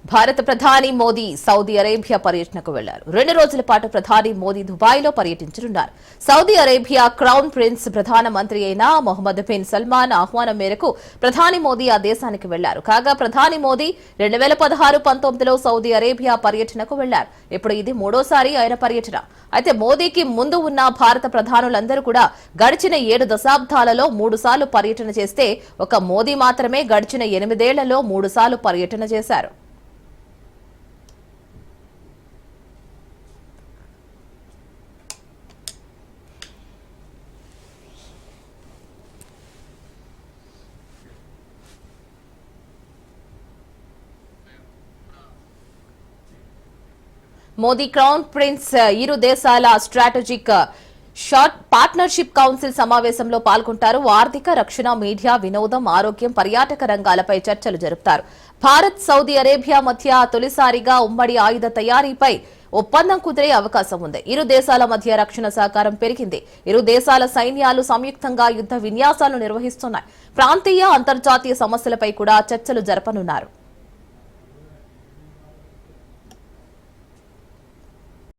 భారత ప్రధాని Modi Saudi Arabia పర్యటనకు వెళ్లారు. 2 రోజుల పాటు ప్రధాని మోదీ దుబాయ్లో పర్యటించనున్నారు. సౌదీ అరేబియా క్రౌన్ ప్రిన్స్ ప్రధానమంత్రి అయిన మొహమ్మద్ బిన్ సల్మాన్ ఆహ్వానం మేరకు ప్రధాని మోదీ ఆ దేశానికి వెళ్లారు. కాగా ప్రధాని మోదీ 2016-19లో సౌదీ అరేబియా పర్యటనకు వెళ్లారు. ఇప్పుడు ఇది మూడోసారి ఆయన పర్యటన. అయితే మోదీకి ముందు ఉన్న భారత ప్రధానులందరూ కూడా గడిచిన 7 దశాబ్దాలలో 3 సార్లు పర్యటన చేస్తే ఒక మోదీ మాత్రమే గడిచిన 8 ఏళ్లలో 3 సార్లు పర్యటన చేశారు. మోదీ క్రౌన్ ప్రిన్స్ ఇరు దేశాల స్ట్రాటజిక్ షార్ట్ పార్ట్నర్షిప్ కౌన్సిల్ సమావేశంలో పాల్గొంటారు. ఆర్థిక, రక్షణ, మీడియా, వినోదం, ఆరోగ్యం, పర్యాటక రంగాలపై చర్చలు జరుపుతారు. భారత్, సౌదీ అరేబియా మధ్య తొలిసారిగా ఉమ్మడి ఆయుధ తయారీపై ఒప్పందం కుదిరే అవకాశం ఉంది. ఇరు దేశాల మధ్య రక్షణ సహకారం పెరిగింది. ఇరు దేశాల సైన్యాలు సంయుక్తంగా యుద్ధ విన్యాసాలు నిర్వహిస్తున్నాయి. ప్రాంతీయ, అంతర్జాతీయ సమస్యలపై కూడా చర్చలు జరపనున్నారు.